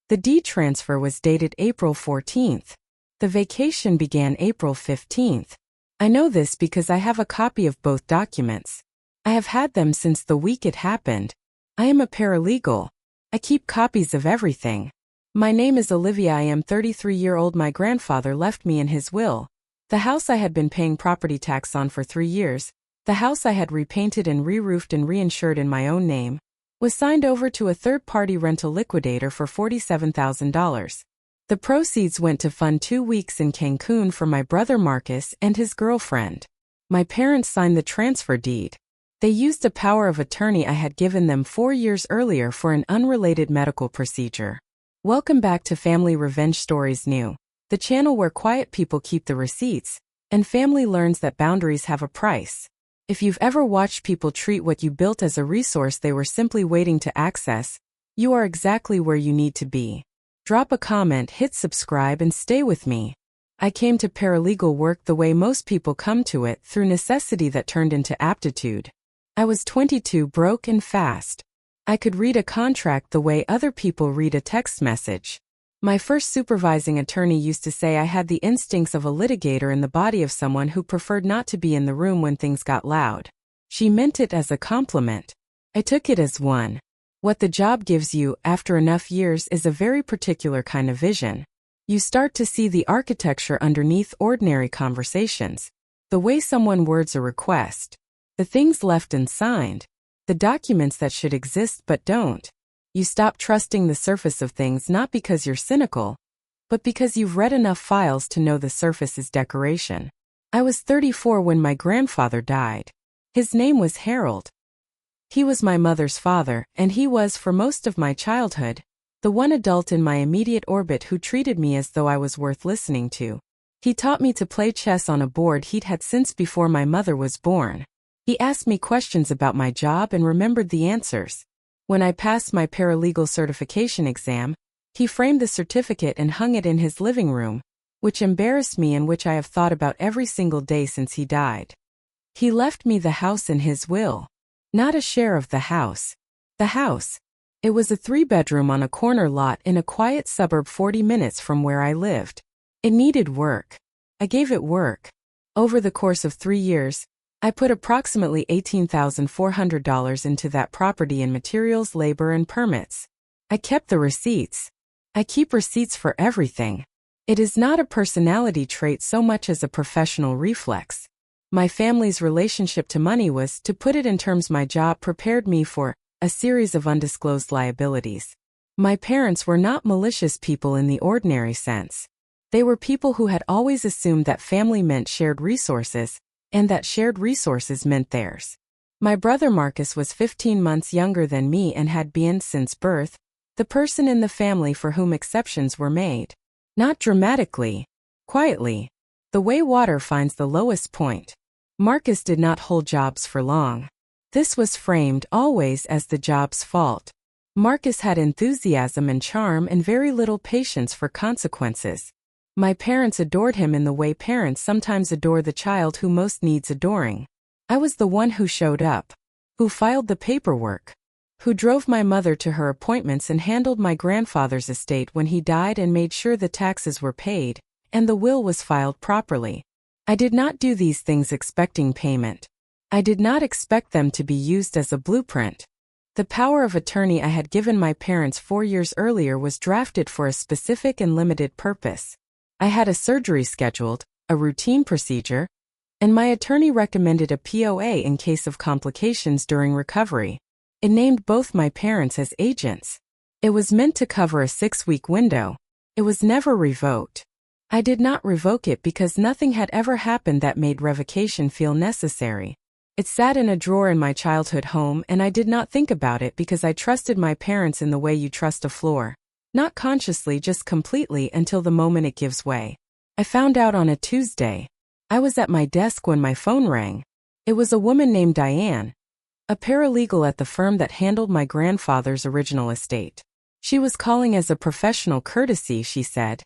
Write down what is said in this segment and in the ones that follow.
The deed transfer was dated April 14th. The vacation began April 15th. I know this because I have a copy of both documents. I have had them since the week it happened. I am a paralegal. I keep copies of everything. My name is Olivia. I am 33-year-old. My grandfather left me in his will. The house I had been paying property tax on for 3 years, the house I had repainted and re-roofed and reinsured in my own name, was signed over to a third-party rental liquidator for $47,000. The proceeds went to fund 2 weeks in Cancun for my brother Marcus and his girlfriend. My parents signed the transfer deed. They used a power of attorney I had given them 4 years earlier for an unrelated medical procedure. Welcome back to Family Revenge Stories New, the channel where quiet people keep the receipts, and family learns that boundaries have a price. If you've ever watched people treat what you built as a resource they were simply waiting to access, you are exactly where you need to be. Drop a comment, hit subscribe, and stay with me. I came to paralegal work the way most people come to it, through necessity that turned into aptitude. I was 22, broke and fast. I could read a contract the way other people read a text message. My first supervising attorney used to say I had the instincts of a litigator in the body of someone who preferred not to be in the room when things got loud. She meant it as a compliment. I took it as one. What the job gives you, after enough years, is a very particular kind of vision. You start to see the architecture underneath ordinary conversations. The way someone words a request. The things left unsigned. The documents that should exist but don't. You stop trusting the surface of things not because you're cynical, but because you've read enough files to know the surface is decoration. I was 34 when my grandfather died. His name was Harold. He was my mother's father, and he was, for most of my childhood, the one adult in my immediate orbit who treated me as though I was worth listening to. He taught me to play chess on a board he'd had since before my mother was born. He asked me questions about my job and remembered the answers. When I passed my paralegal certification exam, he framed the certificate and hung it in his living room, which embarrassed me and which I have thought about every single day since he died. He left me the house in his will. Not a share of the house. The house. It was a 3-bedroom on a corner lot in a quiet suburb 40 minutes from where I lived. It needed work. I gave it work. Over the course of 3 years, I put approximately $18,400 into that property in materials, labor, and permits. I kept the receipts. I keep receipts for everything. It is not a personality trait so much as a professional reflex. My family's relationship to money was, to put it in terms my job prepared me for, a series of undisclosed liabilities. My parents were not malicious people in the ordinary sense. They were people who had always assumed that family meant shared resources, and that shared resources meant theirs. My brother Marcus was 15 months younger than me and had been, since birth, the person in the family for whom exceptions were made. Not dramatically, quietly, the way water finds the lowest point. Marcus did not hold jobs for long. This was framed always as the job's fault. Marcus had enthusiasm and charm and very little patience for consequences. My parents adored him in the way parents sometimes adore the child who most needs adoring. I was the one who showed up, who filed the paperwork, who drove my mother to her appointments and handled my grandfather's estate when he died and made sure the taxes were paid and the will was filed properly. I did not do these things expecting payment. I did not expect them to be used as a blueprint. The power of attorney I had given my parents 4 years earlier was drafted for a specific and limited purpose. I had a surgery scheduled, a routine procedure, and my attorney recommended a POA in case of complications during recovery. It named both my parents as agents. It was meant to cover a 6-week window. It was never revoked. I did not revoke it because nothing had ever happened that made revocation feel necessary. It sat in a drawer in my childhood home and I did not think about it because I trusted my parents in the way you trust a floor. Not consciously, just completely, until the moment it gives way. I found out on a Tuesday. I was at my desk when my phone rang. It was a woman named Diane, a paralegal at the firm that handled my grandfather's original estate. She was calling as a professional courtesy, she said.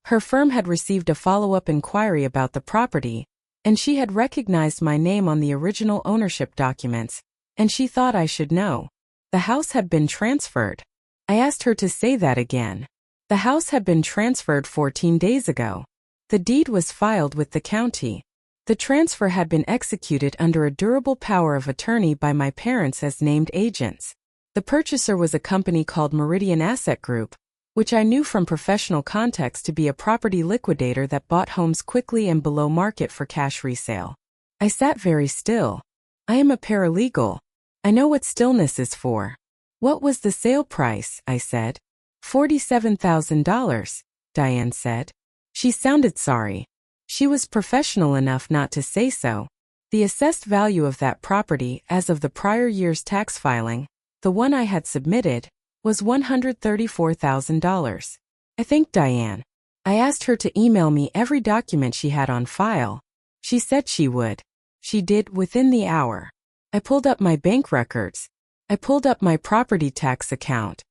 Her firm had received a follow-up inquiry about the property, and she had recognized my name on the original ownership documents, and she thought I should know. The house had been transferred. I asked her to say that again. The house had been transferred 14 days ago. The deed was filed with the county. The transfer had been executed under a durable power of attorney by my parents as named agents. The purchaser was a company called Meridian Asset Group, which I knew from professional context to be a property liquidator that bought homes quickly and below market for cash resale. I sat very still. I am a paralegal. I know what stillness is for. What was the sale price? I said. $47,000, Diane said. She sounded sorry. She was professional enough not to say so. The assessed value of that property as of the prior year's tax filing, the one I had submitted, was $134,000. I thanked Diane. I asked her to email me every document she had on file. She said she would. She did within the hour. I pulled up my bank records. I pulled up my property tax account.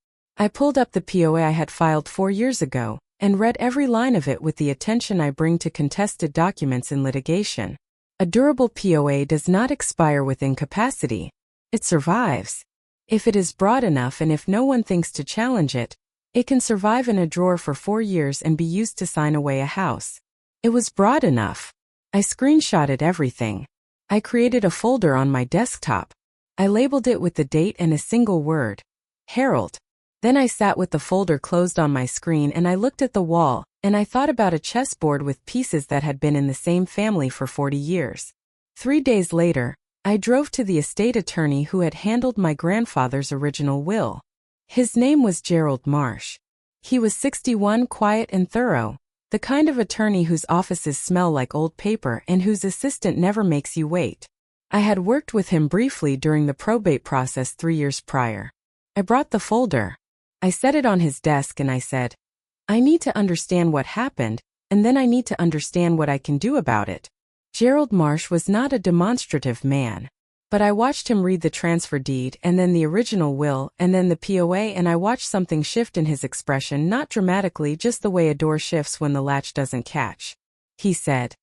I pulled up the POA I had filed 4 years ago and read every line of it with the attention I bring to contested documents in litigation. A durable POA does not expire with incapacity. It survives. If it is broad enough and if no one thinks to challenge it, it can survive in a drawer for 4 years and be used to sign away a house. It was broad enough. I screenshotted everything. I created a folder on my desktop. I labeled it with the date and a single word. Harold. Then I sat with the folder closed on my screen and I looked at the wall, and I thought about a chessboard with pieces that had been in the same family for 40 years. 3 days later, I drove to the estate attorney who had handled my grandfather's original will. His name was Gerald Marsh. He was 61, quiet and thorough, the kind of attorney whose offices smell like old paper and whose assistant never makes you wait. I had worked with him briefly during the probate process 3 years prior. I brought the folder. I set it on his desk and I said, I need to understand what happened, and then I need to understand what I can do about it. Gerald Marsh was not a demonstrative man. But I watched him read the transfer deed and then the original will and then the POA, and I watched something shift in his expression, not dramatically, just the way a door shifts when the latch doesn't catch. He said,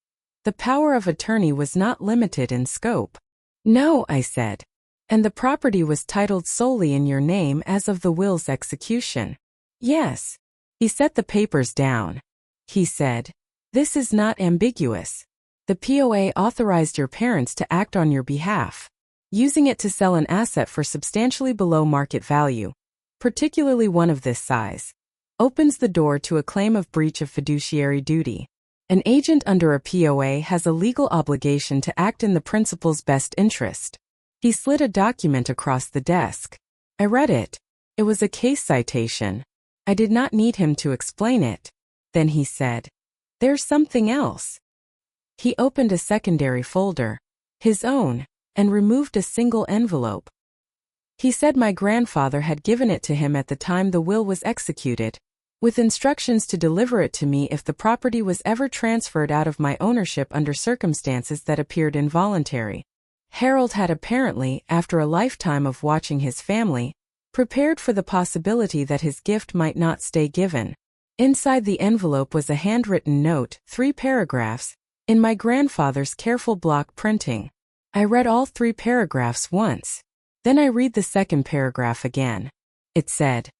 the power of attorney was not limited in scope. No, I said. And the property was titled solely in your name as of the will's execution. Yes. He set the papers down. He said, this is not ambiguous. The POA authorized your parents to act on your behalf, using it to sell an asset for substantially below market value, particularly one of this size, opens the door to a claim of breach of fiduciary duty. An agent under a POA has a legal obligation to act in the principal's best interest. He slid a document across the desk. I read it. It was a case citation. I did not need him to explain it. Then he said, there's something else. He opened a secondary folder, his own, and removed a single envelope. He said my grandfather had given it to him at the time the will was executed, with instructions to deliver it to me if the property was ever transferred out of my ownership under circumstances that appeared involuntary. Harold had apparently, after a lifetime of watching his family, prepared for the possibility that his gift might not stay given. Inside the envelope was a handwritten note, 3 paragraphs, in my grandfather's careful block printing. I read all 3 paragraphs once. Then I read the second paragraph again. It said,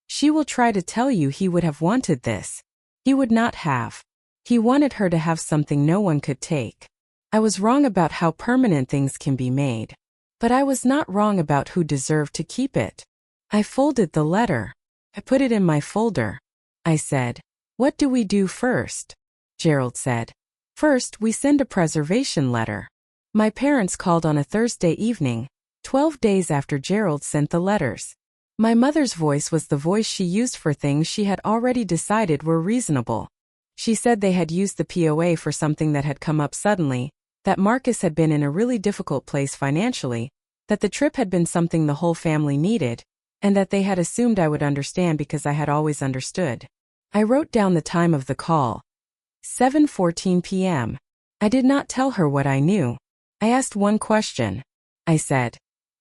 she will try to tell you he would have wanted this. He would not have. He wanted her to have something no one could take. I was wrong about how permanent things can be made. But I was not wrong about who deserved to keep it. I folded the letter. I put it in my folder. I said, what do we do first? Gerald said, first we send a preservation letter. My parents called on a Thursday evening, 12 days after Gerald sent the letters. My mother's voice was the voice she used for things she had already decided were reasonable. She said they had used the POA for something that had come up suddenly, that Marcus had been in a really difficult place financially, that the trip had been something the whole family needed, and that they had assumed I would understand because I had always understood. I wrote down the time of the call. 7:14 p.m. I did not tell her what I knew. I asked one question. I said,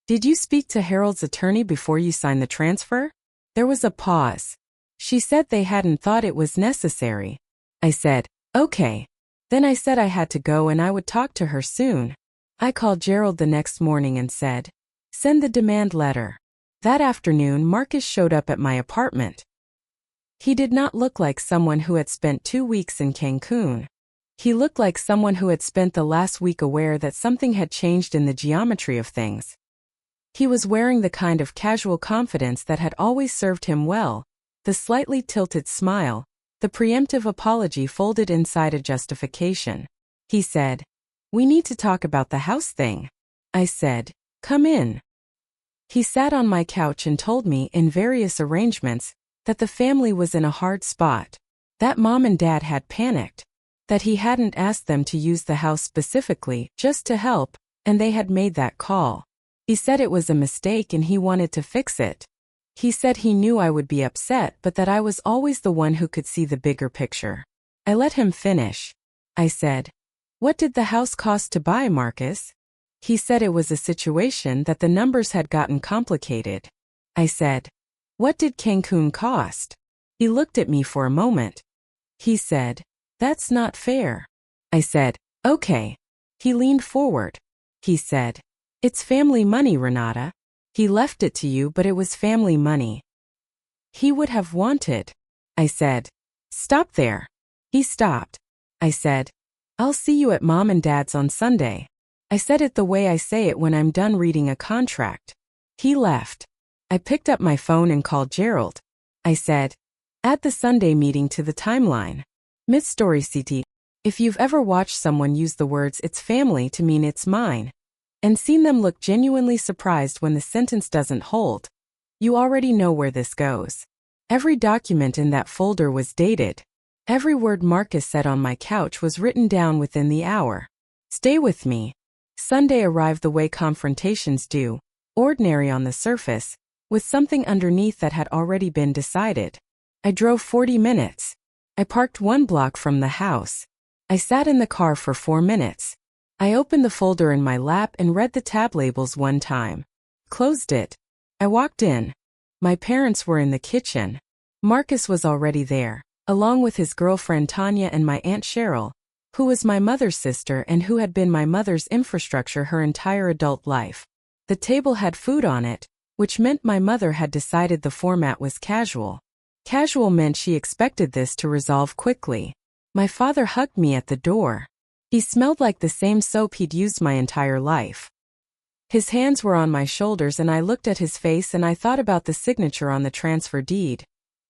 did you speak to Harold's attorney before you signed the transfer? There was a pause. She said they hadn't thought it was necessary. I said, okay. Then I said I had to go and I would talk to her soon. I called Gerald the next morning and said, send the demand letter. That afternoon Marcus showed up at my apartment. He did not look like someone who had spent 2 weeks in Cancun. He looked like someone who had spent the last week aware that something had changed in the geometry of things. He was wearing the kind of casual confidence that had always served him well, the slightly tilted smile, the preemptive apology folded inside a justification. He said, "We need to talk about the house thing." I said, "Come in." He sat on my couch and told me in various arrangements that the family was in a hard spot, that Mom and Dad had panicked, that he hadn't asked them to use the house specifically just to help, and they had made that call. He said it was a mistake and he wanted to fix it. He said he knew I would be upset but that I was always the one who could see the bigger picture. I let him finish. I said, "What did the house cost to buy, Marcus?" He said it was a situation that the numbers had gotten complicated. I said, "What did Cancun cost?" He looked at me for a moment. He said, "That's not fair." I said, "Okay." He leaned forward. He said, "It's family money, Renata. He left it to you, but it was family money. He would have wanted." I said, "Stop there." He stopped. I said, "I'll see you at Mom and Dad's on Sunday." I said it the way I say it when I'm done reading a contract. He left. I picked up my phone and called Gerald. I said, "Add the Sunday meeting to the timeline." Myth story CT. If you've ever watched someone use the words "it's family" to mean "it's mine," and seen them look genuinely surprised when the sentence doesn't hold, you already know where this goes. Every document in that folder was dated. Every word Marcus said on my couch was written down within the hour. Stay with me. Sunday arrived the way confrontations do, ordinary on the surface, with something underneath that had already been decided. I drove 40 minutes. I parked 1 block from the house. I sat in the car for 4 minutes. I opened the folder in my lap and read the tab labels 1 time. Closed it. I walked in. My parents were in the kitchen. Marcus was already there, along with his girlfriend Tanya and my Aunt Cheryl, who was my mother's sister and who had been my mother's infrastructure her entire adult life. The table had food on it, which meant my mother had decided the format was casual. Casual meant she expected this to resolve quickly. My father hugged me at the door. He smelled like the same soap he'd used my entire life. His hands were on my shoulders and I looked at his face and I thought about the signature on the transfer deed.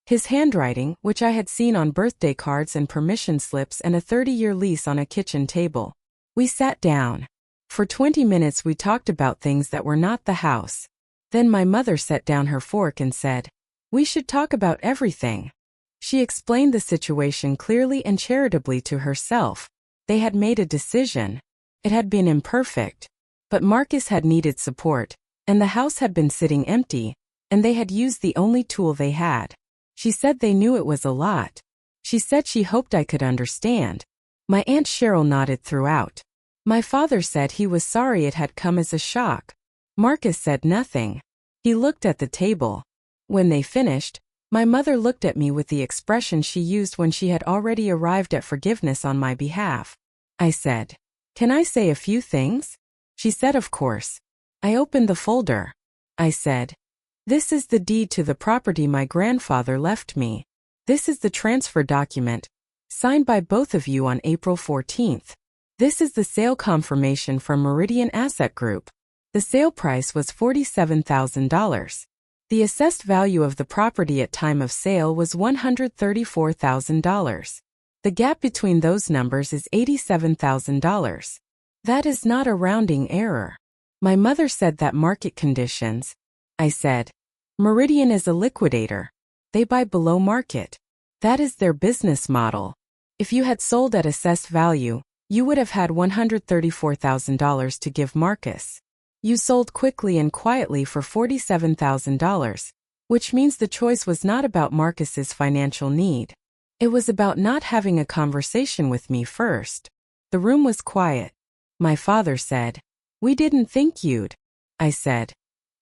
His handwriting, which I had seen on birthday cards and permission slips and a 30-year lease on a kitchen table. We sat down. For 20 minutes we talked about things that were not the house. Then my mother set down her fork and said, "We should talk about everything." She explained the situation clearly and charitably to herself. They had made a decision. It had been imperfect. But Marcus had needed support, and the house had been sitting empty, and they had used the only tool they had. She said they knew it was a lot. She said she hoped I could understand. My Aunt Cheryl nodded throughout. My father said he was sorry it had come as a shock. Marcus said nothing. He looked at the table. When they finished, my mother looked at me with the expression she used when she had already arrived at forgiveness on my behalf. I said, "Can I say a few things?" She said, "Of course." I opened the folder. I said, "This is the deed to the property my grandfather left me. This is the transfer document, signed by both of you on April 14th. This is the sale confirmation from Meridian Asset Group. The sale price was $47,000. The assessed value of the property at time of sale was $134,000. The gap between those numbers is $87,000. That is not a rounding error." My mother said that market conditions. I said, "Meridian is a liquidator. They buy below market. That is their business model. If you had sold at assessed value, you would have had $134,000 to give Marcus. You sold quickly and quietly for $47,000, which means the choice was not about Marcus's financial need. It was about not having a conversation with me first." The room was quiet. My father said, "We didn't think you'd." I said,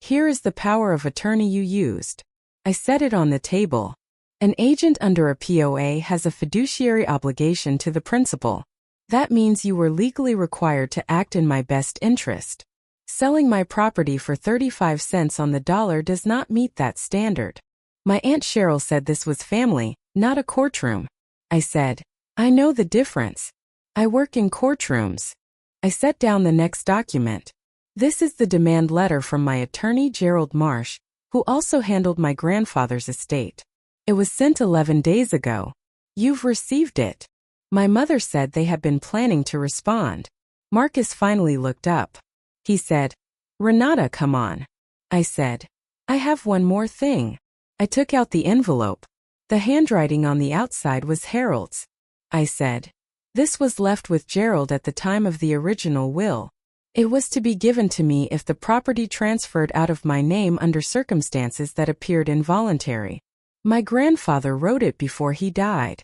"Here is the power of attorney you used." I set it on the table. An agent under a POA has a fiduciary obligation to the principal. That means you were legally required to act in my best interest. Selling my property for 35 cents on the dollar does not meet that standard. My Aunt Cheryl said this was family, not a courtroom. I said, I know the difference. I work in courtrooms. I set down the next document. This is the demand letter from my attorney Gerald Marsh, who also handled my grandfather's estate. It was sent 11 days ago. You've received it. My mother said they had been planning to respond. Marcus finally looked up. He said, Renata, come on. I said, I have one more thing. I took out the envelope. The handwriting on the outside was Harold's. I said, this was left with Gerald at the time of the original will. It was to be given to me if the property transferred out of my name under circumstances that appeared involuntary. My grandfather wrote it before he died.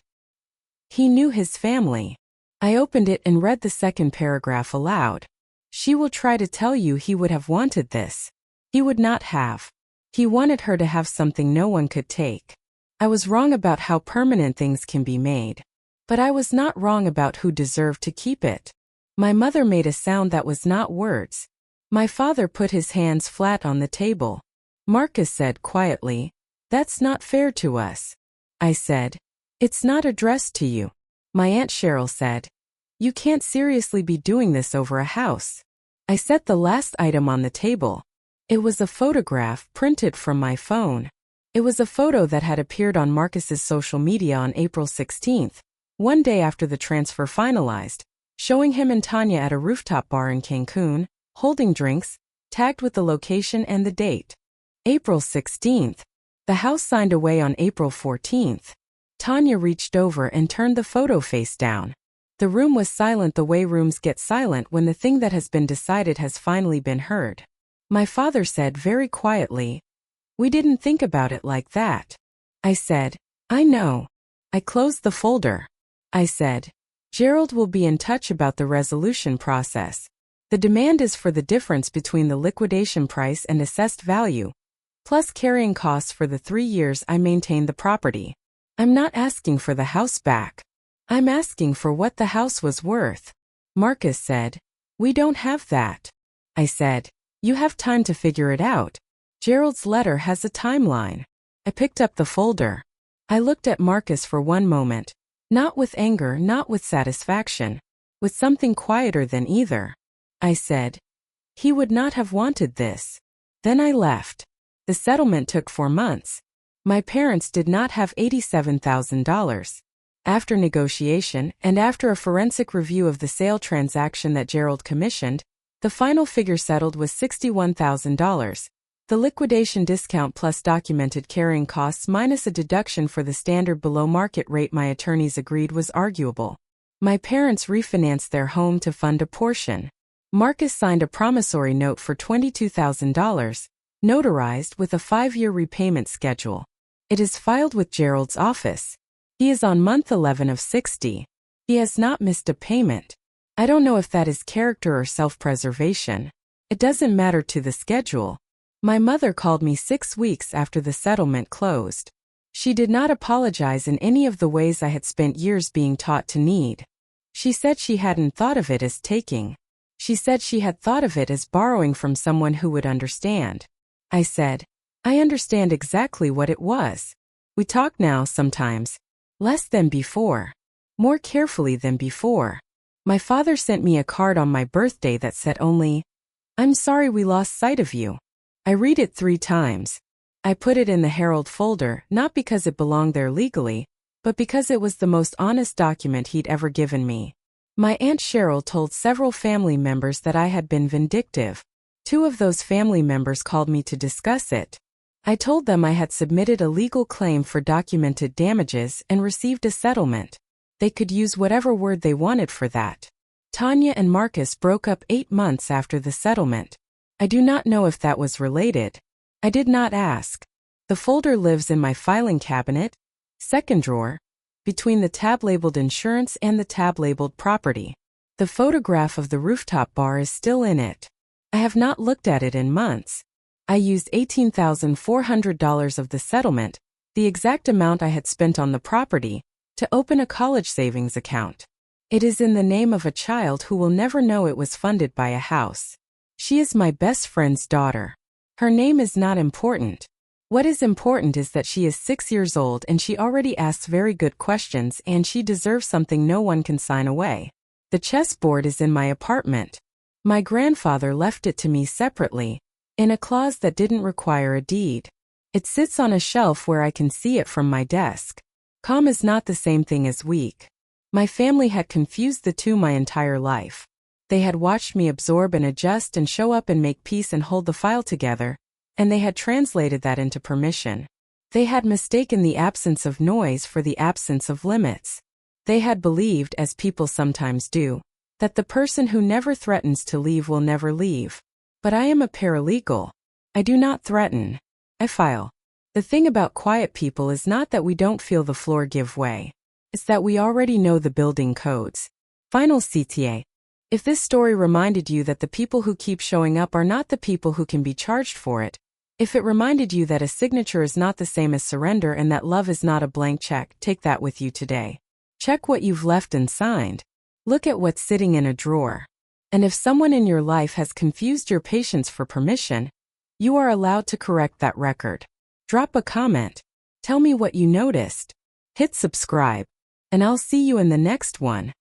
He knew his family. I opened it and read the second paragraph aloud. She will try to tell you he would have wanted this. He would not have. He wanted her to have something no one could take. I was wrong about how permanent things can be made. But I was not wrong about who deserved to keep it. My mother made a sound that was not words. My father put his hands flat on the table. Marcus said quietly, that's not fair to us. I said, it's not addressed to you. My Aunt Cheryl said, you can't seriously be doing this over a house. I set the last item on the table. It was a photograph printed from my phone. It was a photo that had appeared on Marcus's social media on April 16th, one day after the transfer finalized, showing him and Tanya at a rooftop bar in Cancun, holding drinks, tagged with the location and the date. April 16th. The house signed away on April 14th. Tanya reached over and turned the photo face down. The room was silent the way rooms get silent when the thing that has been decided has finally been heard. My father said very quietly, we didn't think about it like that. I said, I know. I closed the folder. I said, Gerald will be in touch about the resolution process. The demand is for the difference between the liquidation price and assessed value, plus carrying costs for the 3 years I maintained the property. I'm not asking for the house back. I'm asking for what the house was worth. Marcus said, we don't have that. I said, you have time to figure it out. Gerald's letter has a timeline. I picked up the folder. I looked at Marcus for one moment, not with anger, not with satisfaction, with something quieter than either. I said, he would not have wanted this. Then I left. The settlement took 4 months. My parents did not have $87,000. After negotiation and after a forensic review of the sale transaction that Gerald commissioned, the final figure settled was $61,000. The liquidation discount plus documented carrying costs minus a deduction for the standard below market rate my attorneys agreed was arguable. My parents refinanced their home to fund a portion. Marcus signed a promissory note for $22,000, notarized with a 5-year repayment schedule. It is filed with Gerald's office. He is on month 11 of 60. He has not missed a payment. I don't know if that is character or self-preservation. It doesn't matter to the schedule. My mother called me 6 weeks after the settlement closed. She did not apologize in any of the ways I had spent years being taught to need. She said she hadn't thought of it as taking. She said she had thought of it as borrowing from someone who would understand. I said, I understand exactly what it was. We talk now sometimes. Less than before. More carefully than before. My father sent me a card on my birthday that said only, I'm sorry we lost sight of you. I read it 3 times. I put it in the Herald folder, not because it belonged there legally, but because it was the most honest document he'd ever given me. My Aunt Cheryl told several family members that I had been vindictive. 2 of those family members called me to discuss it. I told them I had submitted a legal claim for documented damages and received a settlement. They could use whatever word they wanted for that. Tanya and Marcus broke up 8 months after the settlement. I do not know if that was related. I did not ask. The folder lives in my filing cabinet, 2nd drawer, between the tab labeled insurance and the tab labeled property. The photograph of the rooftop bar is still in it. I have not looked at it in months. I used $18,400 of the settlement, the exact amount I had spent on the property, to open a college savings account. It is in the name of a child who will never know it was funded by a house. She is my best friend's daughter. Her name is not important. What is important is that she is 6 years old and she already asks very good questions and she deserves something no one can sign away. The chessboard is in my apartment. My grandfather left it to me separately, in a clause that didn't require a deed. It sits on a shelf where I can see it from my desk. Calm is not the same thing as weak. My family had confused the two my entire life. They had watched me absorb and adjust and show up and make peace and hold the file together, and they had translated that into permission. They had mistaken the absence of noise for the absence of limits. They had believed, as people sometimes do, that the person who never threatens to leave will never leave. But I am a paralegal. I do not threaten. I file. The thing about quiet people is not that we don't feel the floor give way. It's that we already know the building codes. Final CTA. If this story reminded you that the people who keep showing up are not the people who can be charged for it, if it reminded you that a signature is not the same as surrender and that love is not a blank check, take that with you today. Check what you've left and signed. Look at what's sitting in a drawer. And if someone in your life has confused your patience for permission, you are allowed to correct that record. Drop a comment. Tell me what you noticed. Hit subscribe. And I'll see you in the next one.